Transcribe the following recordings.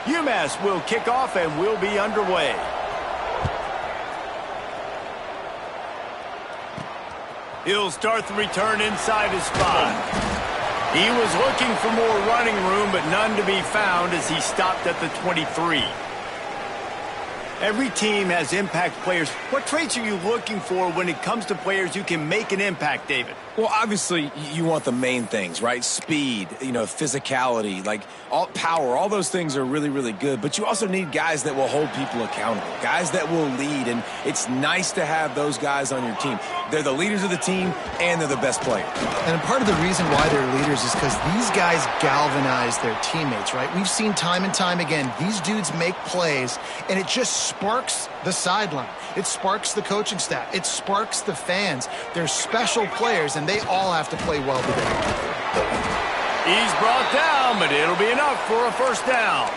UMass will kick off and will be underway. He'll start the return inside his spot. He was looking for more running room, but none to be found as he stopped at the 23. Every team has impact players. What traits are you looking for when it comes to players who can make an impact, David? Well, obviously, you want the main things, right? Speed, physicality, power. All those things are really, really good. But you also need guys that will hold people accountable, guys that will lead. And it's nice to have those guys on your team. They're the leaders of the team, and they're the best players. And part of the reason why they're leaders is because these guys galvanize their teammates, right? We've seen time and time again, these dudes make plays, and it just sparks the sideline. It sparks the coaching staff. It sparks the fans. They're special players, and they all have to play well together. He's brought down, but it'll be enough for a first down.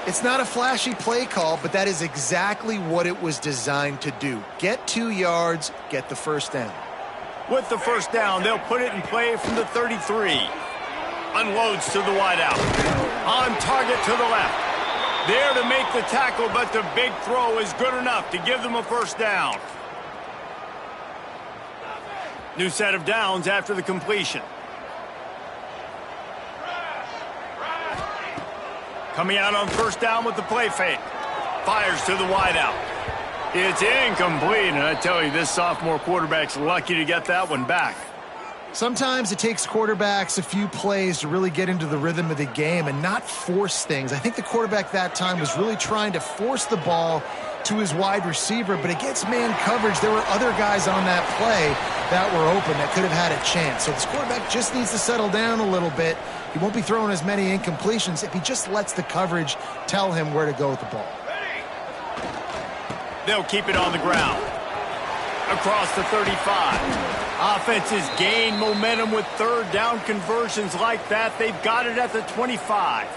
It's not a flashy play call, but that is exactly what it was designed to do. Get 2 yards, get the first down. With the first down, they'll put it in play from the 33. Unloads to the wideout. On target to the left. There to make the tackle, but the big throw is good enough to give them a first down. New set of downs after the completion. Coming out on first down with the play fake. Fires to the wideout. It's incomplete, and I tell you, this sophomore quarterback's lucky to get that one back. Sometimes it takes quarterbacks a few plays to really get into the rhythm of the game and not force things. I think the quarterback that time was really trying to force the ball to his wide receiver, but against man coverage, there were other guys on that play that were open that could have had a chance. So this quarterback just needs to settle down a little bit. He won't be throwing as many incompletions if he just lets the coverage tell him where to go with the ball. They'll keep it on the ground. Across the 35. Offenses gain momentum with third down conversions like that. They've got it at the 25.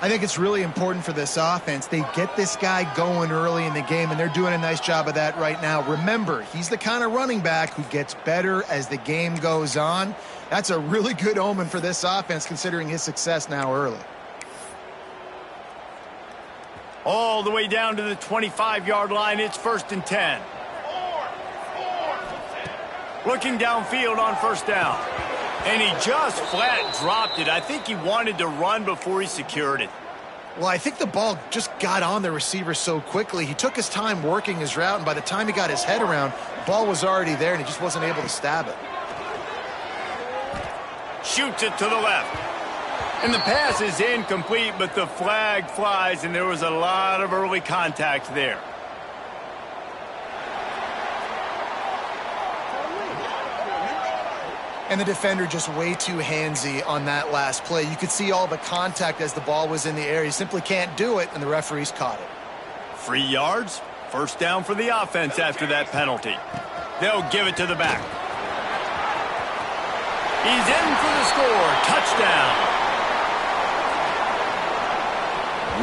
I think it's really important for this offense. They get this guy going early in the game, and they're doing a nice job of that right now. Remember, he's the kind of running back who gets better as the game goes on. That's a really good omen for this offense, considering his success now early. All the way down to the 25-yard line. It's 1st and 10. Looking downfield on first down. And he just flat dropped it. I think he wanted to run before he secured it. Well, I think the ball just got on the receiver so quickly. He took his time working his route, and by the time he got his head around, the ball was already there, and he just wasn't able to stab it. Shoots it to the left. And the pass is incomplete, but the flag flies, and there was a lot of early contact there. And the defender just way too handsy on that last play. You could see all the contact as the ball was in the air. He simply can't do it, and the referees caught it. 3 yards, first down for the offense after that penalty. They'll give it to the back. He's in for the score. Touchdown.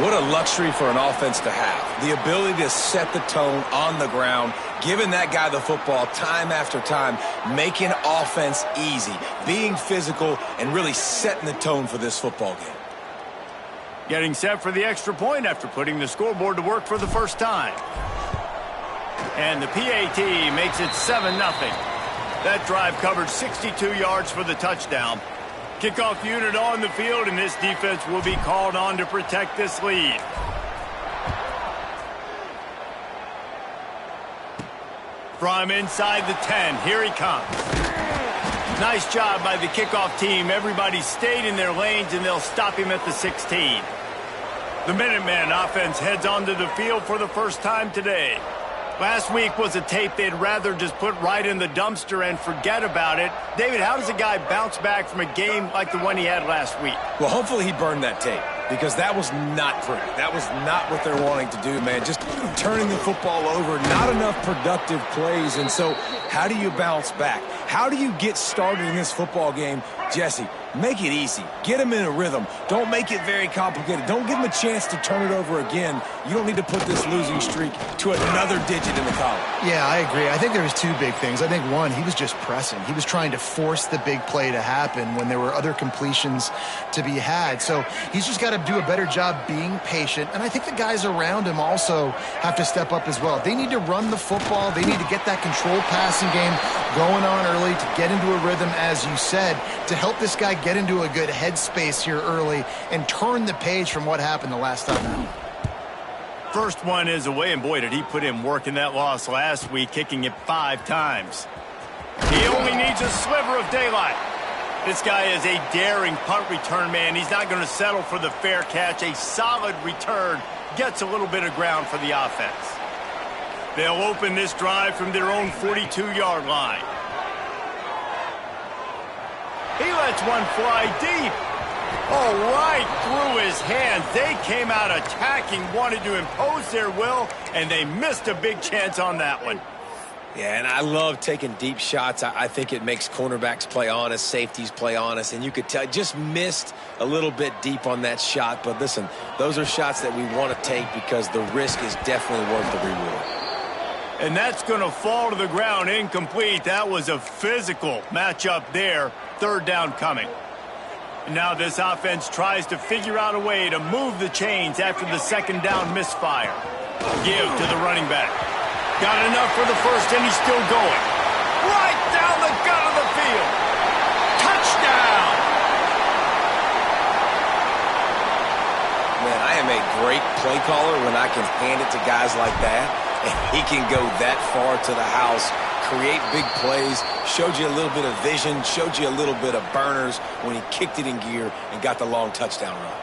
What a luxury for an offense to have. The ability to set the tone on the ground, giving that guy the football time after time, making offense easy, being physical, and really setting the tone for this football game. Getting set for the extra point after putting the scoreboard to work for the first time. And the PAT makes it 7-0. That drive covered 62 yards for the touchdown. Kickoff unit on the field, and this defense will be called on to protect this lead. From inside the 10, here he comes. Nice job by the kickoff team. Everybody stayed in their lanes, and they'll stop him at the 16. The Minutemen offense heads onto the field for the first time today. Last week was a tape they'd rather just put right in the dumpster and forget about it. David, how does a guy bounce back from a game like the one he had last week? Well, hopefully he burned that tape, because that was not pretty. That was not what they're wanting to do, man. Just turning the football over, not enough productive plays. And so how do you bounce back? How do you get started in this football game? Jesse, Make it easy. Get him in a rhythm. Don't make it very complicated. Don't give him a chance to turn it over again. You don't need to put this losing streak to another digit in the column. Yeah, I agree. I think there was two big things. I think, one, he was just pressing. He was trying to force the big play to happen when there were other completions to be had. So he's just got to do a better job being patient. And I think the guys around him also have to step up as well. They need to run the football. They need to get that controlled passing game going on early to get into a rhythm, as you said, to help this guy get into a good headspace here early and turn the page from what happened the last time out. First one is away, and boy, did he put in work in that loss last week, kicking it 5 times. He only needs a sliver of daylight. This guy is a daring punt return man. He's not going to settle for the fair catch. A solid return gets a little bit of ground for the offense. They'll open this drive from their own 42-yard line. He lets one fly deep. Oh, right through his hands. They came out attacking, wanted to impose their will, and they missed a big chance on that one. Yeah, and I love taking deep shots. I think it makes cornerbacks play honest, safeties play honest, and you could tell just missed a little bit deep on that shot. But listen, those are shots that we want to take because the risk is definitely worth the reward. And that's going to fall to the ground incomplete. That was a physical matchup there. Third down coming. Now this offense tries to figure out a way to move the chains after the second down misfire. Give to the running back. Got enough for the first, and he's still going. Right down the gut of the field. Touchdown! Man, I am a great play caller when I can hand it to guys like that. And he can go that far to the house, create big plays, showed you a little bit of vision, showed you a little bit of burners when he kicked it in gear and got the long touchdown run.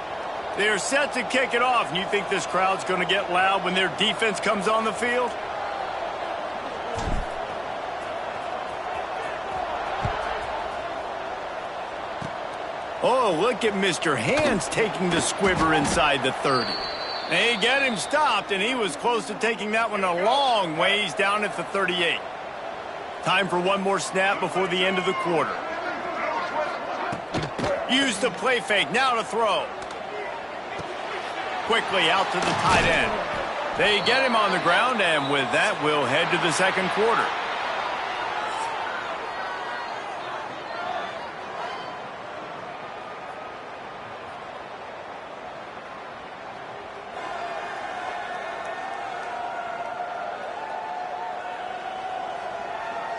They're set to kick it off, and you think this crowd's going to get loud when their defense comes on the field? Oh, look at Mr. Hands taking the squibber inside the 30. They get him stopped, and he was close to taking that one a long ways down at the 38. Time for one more snap before the end of the quarter. Use the play fake, now to throw. Quickly out to the tight end. They get him on the ground, and with that, we'll head to the second quarter.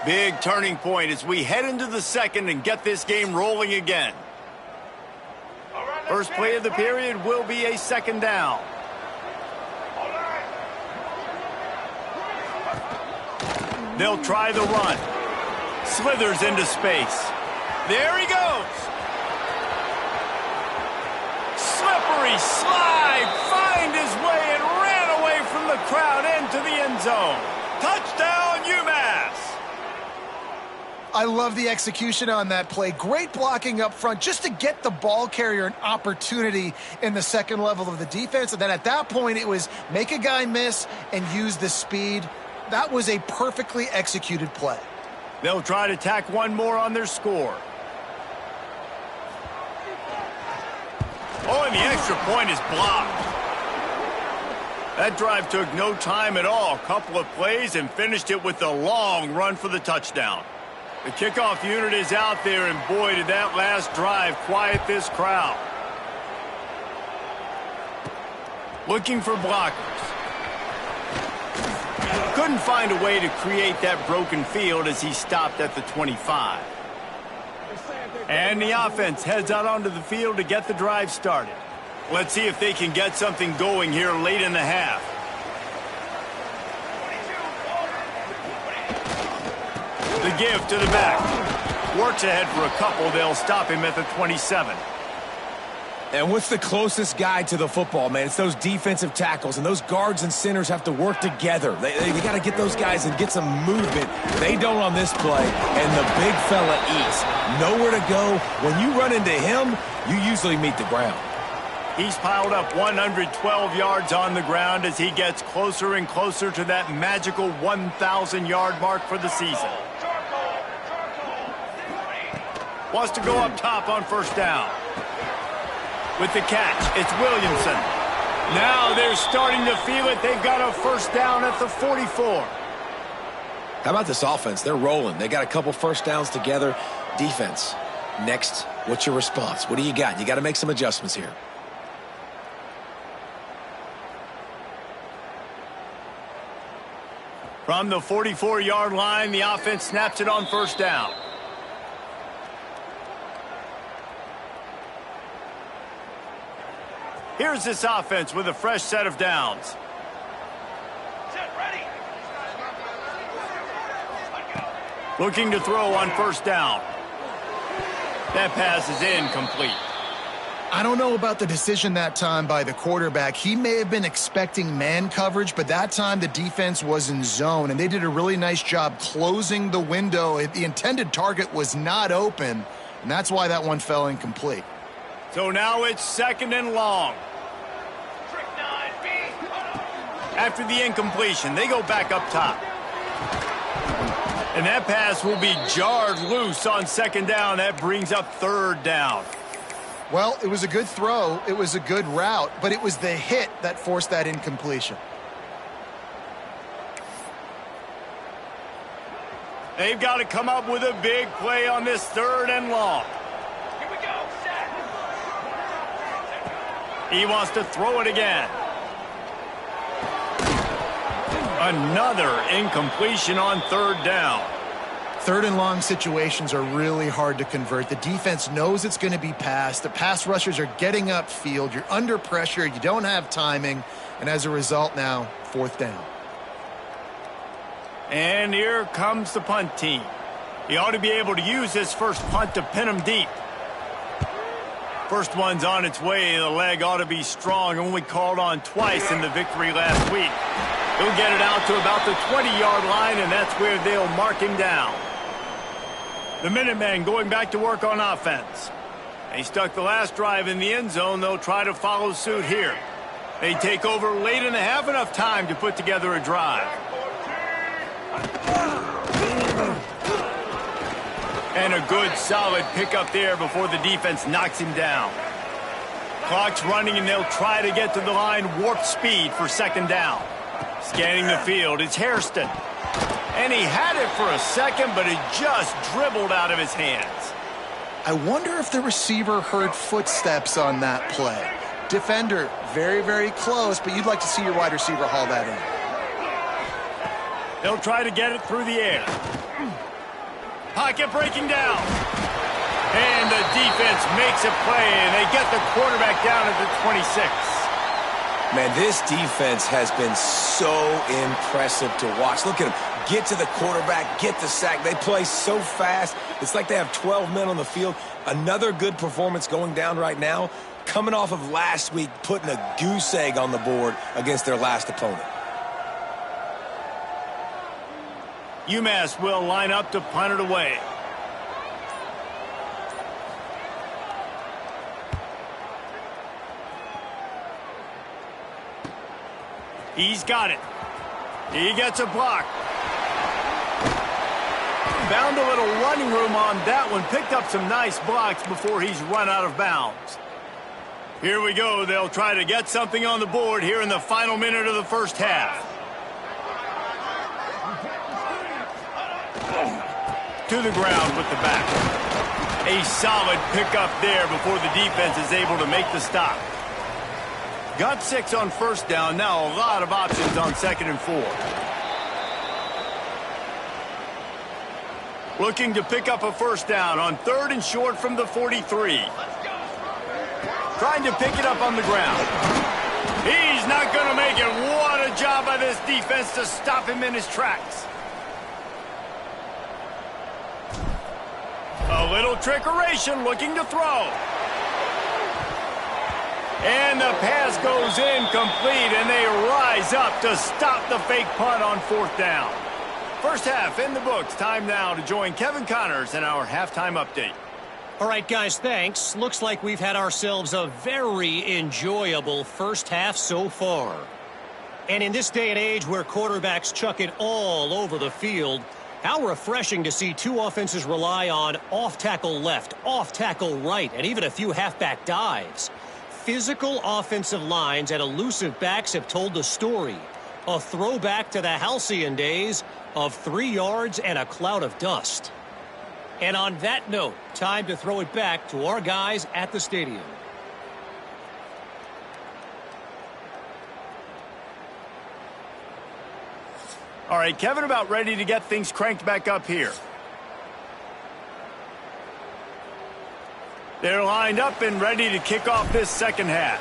Big turning point as we head into the second and get this game rolling again. First play of the period will be a second down. They'll try the run. Slithers into space. There he goes. Slippery slide. Find his way and ran away from the crowd into the end zone. Touchdown, UMass. I love the execution on that play. Great blocking up front just to get the ball carrier an opportunity in the second level of the defense. And then at that point, it was make a guy miss and use the speed. That was a perfectly executed play. They'll try to tack one more on their score. Oh, and the extra point is blocked. That drive took no time at all. A couple of plays and finished it with a long run for the touchdown. The kickoff unit is out there, and boy, did that last drive quiet this crowd. Looking for blockers. Couldn't find a way to create that broken field as he stopped at the 25. And the offense heads out onto the field to get the drive started. Let's see if they can get something going here late in the half. The give to the back. Works ahead for a couple. They'll stop him at the 27. And what's the closest guy to the football, man? It's those defensive tackles, and those guards and centers have to work together. They got to get those guys and get some movement. They don't on this play, and the big fella eats. Nowhere to go. When you run into him, you usually meet the ground. He's piled up 112 yards on the ground as he gets closer and closer to that magical 1,000-yard mark for the season. Wants to go up top on first down. With the catch, it's Williamson. Now they're starting to feel it. They've got a first down at the 44. How about this offense? They're rolling. They got a couple first downs together. Defense, next, what's your response? What do you got? You got to make some adjustments here. From the 44-yard line, the offense snaps it on first down. Here's this offense with a fresh set of downs. Looking to throw on first down. That pass is incomplete. I don't know about the decision that time by the quarterback. He may have been expecting man coverage, but that time the defense was in zone, and they did a really nice job closing the window. The intended target was not open, and that's why that one fell incomplete. So now it's second and long. After the incompletion, they go back up top. And that pass will be jarred loose on second down. That brings up third down. Well, it was a good throw. It was a good route, but it was the hit that forced that incompletion. They've got to come up with a big play on this third and long. Here we go, set. He wants to throw it again. Another incompletion on third down. Third and long situations are really hard to convert. The defense knows it's going to be passed. The pass rushers are getting upfield. You're under pressure. You don't have timing. And as a result now, fourth down. And here comes the punt team. He ought to be able to use this first punt to pin him deep. First one's on its way. The leg ought to be strong. Only called on twice in the victory last week. He'll get it out to about the 20-yard line, and that's where they'll mark him down. The Minutemen going back to work on offense. They stuck the last drive in the end zone. They'll try to follow suit here. They take over late in the half, enough time to put together a drive. And a good, solid pickup there before the defense knocks him down. Clock's running, and they'll try to get to the line warp speed for second down. Scanning the field, it's Hairston. And he had it for a second, but it just dribbled out of his hands. I wonder if the receiver heard footsteps on that play. Defender, very, very close, but you'd like to see your wide receiver haul that in. They'll try to get it through the air. Pocket breaking down. And the defense makes a play, and they get the quarterback down at the 26. Man, this defense has been so impressive to watch. Look at them. Get to the quarterback, get the sack. They play so fast. It's like they have 12 men on the field. Another good performance going down right now. Coming off of last week, putting a goose egg on the board against their last opponent. UMass will line up to punt it away. He's got it. He gets a block. Found a little running room on that one. Picked up some nice blocks before he's run out of bounds. Here we go. They'll try to get something on the board here in the final minute of the first half. To the ground with the back. A solid pickup there before the defense is able to make the stop. Got 6 on first down. Now a lot of options on second and 4. Looking to pick up a first down on third and short from the 43. Trying to pick it up on the ground. He's not going to make it. What a job by this defense to stop him in his tracks. A little trickeration, looking to throw. And the pass goes incomplete, and they rise up to stop the fake punt on fourth down. First half in the books. Time now to join Kevin Connors in our halftime update. All right, guys, thanks. Looks like we've had ourselves a very enjoyable first half so far. And in this day and age where quarterbacks chuck it all over the field, How refreshing to see two offenses rely on off-tackle left, off-tackle right, and even a few halfback dives. Physical offensive lines and elusive backs have told the story. A throwback to the halcyon days of 3 yards and a cloud of dust. And on that note, time to throw it back to our guys at the stadium. All right, Kevin, about ready to get things cranked back up here. They're lined up and ready to kick off this second half.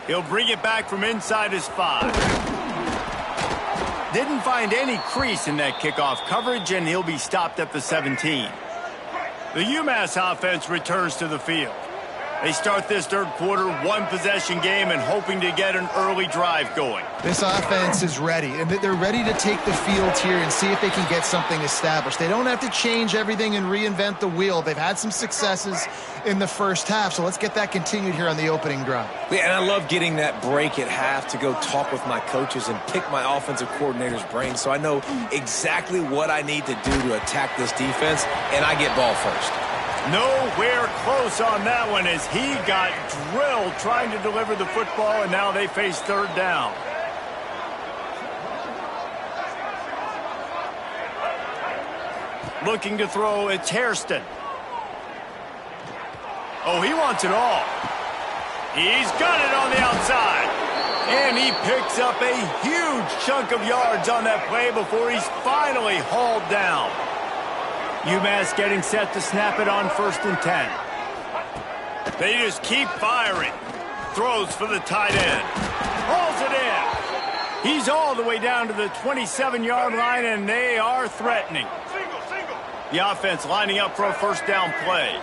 He'll bring it back from inside his 5. Didn't find any crease in that kickoff coverage, and he'll be stopped at the 17. The UMass offense returns to the field. They start this third quarter, one-possession game, and hoping to get an early drive going. This offense is ready, and they're ready to take the field here and see if they can get something established. They don't have to change everything and reinvent the wheel. They've had some successes in the first half, so let's get that continued here on the opening drive. Yeah, and I love getting that break at half to go talk with my coaches and pick my offensive coordinator's brain so I know exactly what I need to do to attack this defense, and I get ball first. Nowhere close on that one as he got drilled trying to deliver the football, and now they face third down. Looking to throw, it's Hairston. Oh, he wants it all. He's got it on the outside. And he picks up a huge chunk of yards on that play before he's finally hauled down. UMass getting set to snap it on 1st and 10. They just keep firing. Throws for the tight end. Hauls it in. He's all the way down to the 27-yard line, and they are threatening. The offense lining up for a first down play.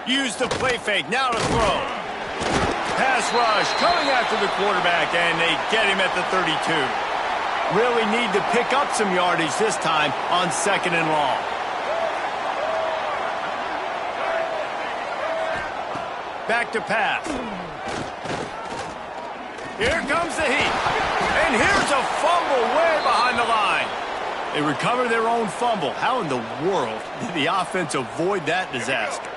Use the play fake. Now to throw. Pass rush coming after the quarterback, and they get him at the 32. Really need to pick up some yardage this time on 2nd and long. Back to pass. Here comes the heat. And here's a fumble way behind the line. They recover their own fumble. How in the world did the offense avoid that disaster?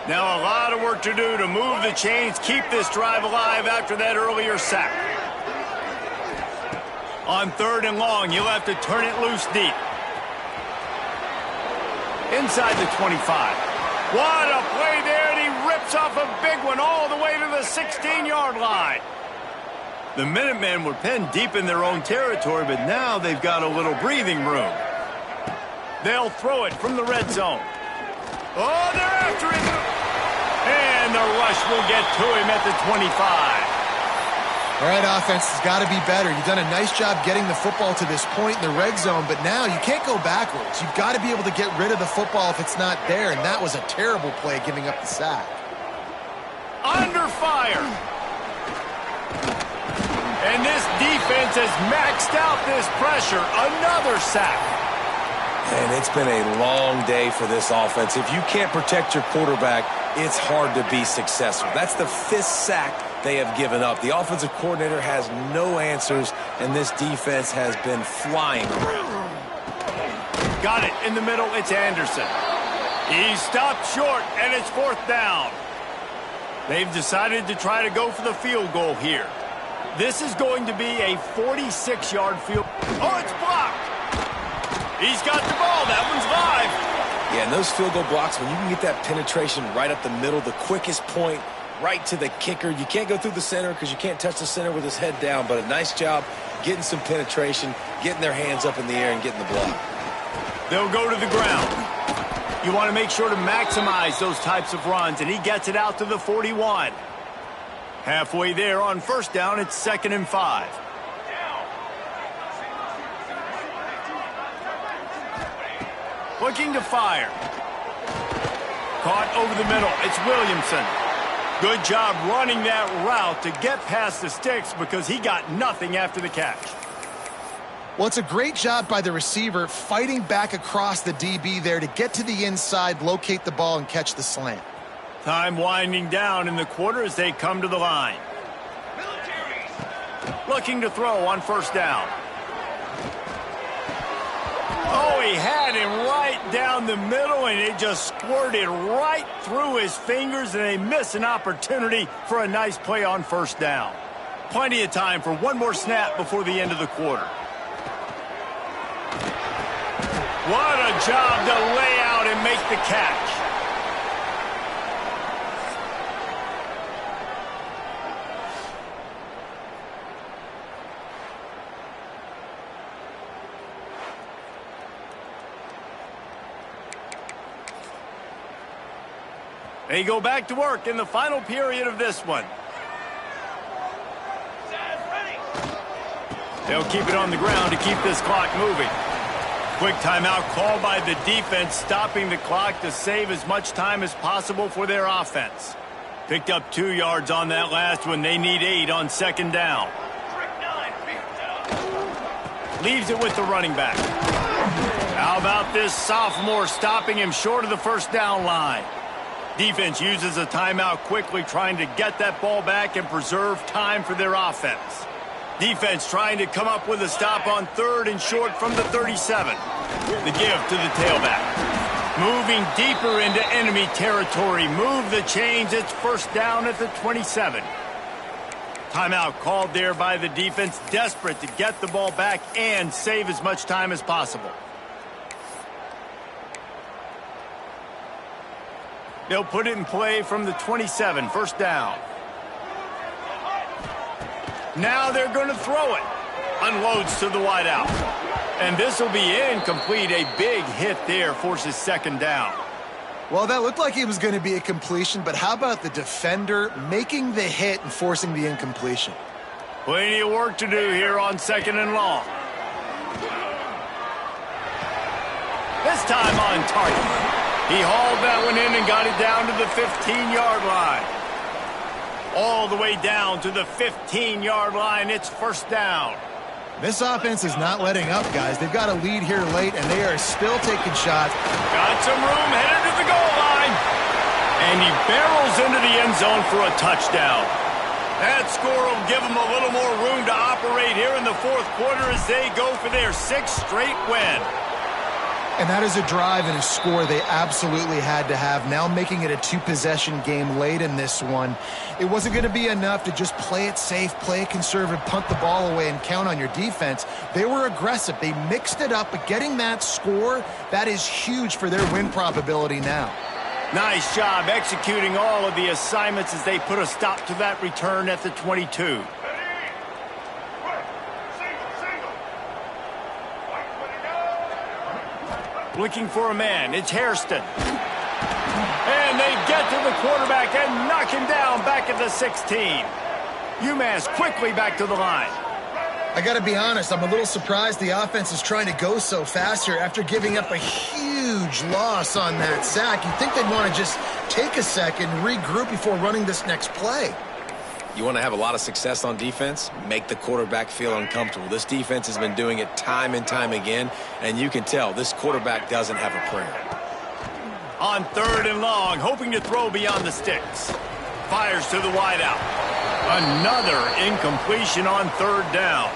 Now a lot of work to do to move the chains, keep this drive alive after that earlier sack. On 3rd and long, you'll have to turn it loose deep. Inside the 25. What a play there, and he rips off a big one all the way to the 16-yard line. The Minutemen were penned deep in their own territory, but now they've got a little breathing room. They'll throw it from the red zone. Oh, they're after him. And the rush will get to him at the 25. All right, offense has got to be better. You've done a nice job getting the football to this point in the red zone, but now you can't go backwards. You've got to be able to get rid of the football if it's not there, and that was a terrible play giving up the sack. Under fire. And this defense has maxed out this pressure. Another sack. And it's been a long day for this offense. If you can't protect your quarterback, it's hard to be successful. That's the 5th sack they have given up. The offensive coordinator has no answers, and this defense has been flying around. Got it in the middle. It's Anderson. He stopped short, and it's 4th down. They've decided to try to go for the field goal here. This is going to be a 46-yard field. Oh, it's blocked. He's got the ball. That one's live. Yeah, and those field goal blocks, when you can get that penetration right up the middle, the quickest point, right to the kicker. You can't go through the center because you can't touch the center with his head down, but a nice job getting some penetration, getting their hands up in the air and getting the block. They'll go to the ground. You want to make sure to maximize those types of runs, and he gets it out to the 41. Halfway there on 1st down, it's 2nd and 5. Looking to fire. Caught over the middle. It's Williamson. Good job running that route to get past the sticks because he got nothing after the catch. Well, it's a great job by the receiver fighting back across the DB there to get to the inside, locate the ball, and catch the slant. Time winding down in the quarter as they come to the line. looking to throw on first down. Oh, he had him right down the middle, and it just squirted right through his fingers, and they miss an opportunity for a nice play on first down. Plenty of time for one more snap before the end of the quarter. What a job to lay out and make the catch. They go back to work in the final period of this one. They'll keep it on the ground to keep this clock moving. Quick timeout called by the defense, stopping the clock to save as much time as possible for their offense. Picked up 2 yards on that last one. They need 8 on second down. Leaves it with the running back. How about this sophomore stopping him short of the first down line? Defense uses a timeout quickly, trying to get that ball back and preserve time for their offense. Defense trying to come up with a stop on 3rd and short from the 37. The give to the tailback. Moving deeper into enemy territory. Move the chains. It's first down at the 27. Timeout called there by the defense, desperate to get the ball back and save as much time as possible. They'll put it in play from the 27, first down. Now they're going to throw it. Unloads to the wideout. And this will be incomplete. A big hit there forces second down. Well, that looked like it was going to be a completion, but how about the defender making the hit and forcing the incompletion? Plenty of work to do here on second and long. This time on target. He hauled that one in and got it down to the 15-yard line. All the way down to the 15-yard line. It's first down. This offense is not letting up, guys. They've got a lead here late, and they are still taking shots. Got some room, headed to the goal line. And he barrels into the end zone for a touchdown. That score will give them a little more room to operate here in the fourth quarter as they go for their 6th straight win. And that is a drive and a score they absolutely had to have. Now making it a 2-possession game late in this one. It wasn't going to be enough to just play it safe, play it conservative, punt the ball away, and count on your defense. They were aggressive. They mixed it up, but getting that score, that is huge for their win probability now. Nice job executing all of the assignments as they put a stop to that return at the 22. Looking for a man. It's Hairston. And they get to the quarterback and knock him down back at the 16. UMass quickly back to the line. I got to be honest, I'm a little surprised the offense is trying to go so fast here after giving up a huge loss on that sack. You'd think they'd want to just take a second, regroup before running this next play. You want to have a lot of success on defense? Make the quarterback feel uncomfortable. This defense has been doing it time and time again, and you can tell this quarterback doesn't have a prayer. On 3rd and long, hoping to throw beyond the sticks. Fires to the wideout. Another incompletion on 3rd down.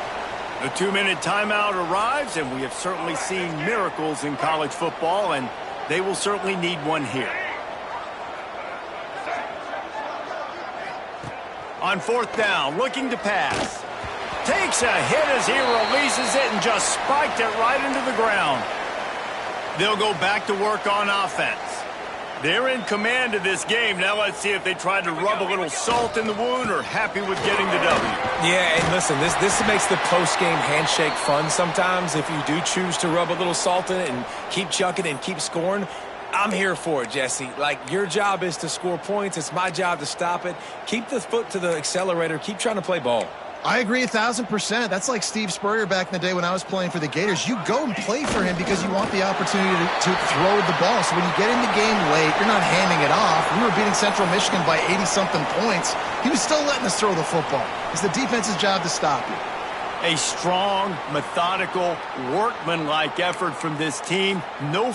The 2-minute timeout arrives, and we have certainly seen miracles in college football, and they will certainly need one here. On 4th down, looking to pass. Takes a hit as he releases it and just spiked it right into the ground. They'll go back to work on offense. They're in command of this game. Now let's see if they try to rub a little salt in the wound or happy with getting the W. Yeah, and listen, this makes the post-game handshake fun sometimes if you do choose to rub a little salt in it and keep chucking and keep scoring. I'm here for it, Jesse. Like, your job is to score points. It's my job to stop it. Keep the foot to the accelerator. Keep trying to play ball. I agree 1,000%. That's like Steve Spurrier back in the day when I was playing for the Gators. You go and play for him because you want the opportunity to throw the ball. So when you get in the game late, you're not handing it off. We were beating Central Michigan by 80-something points. He was still letting us throw the football. It's the defense's job to stop you. A strong, methodical, workmanlike effort from this team. No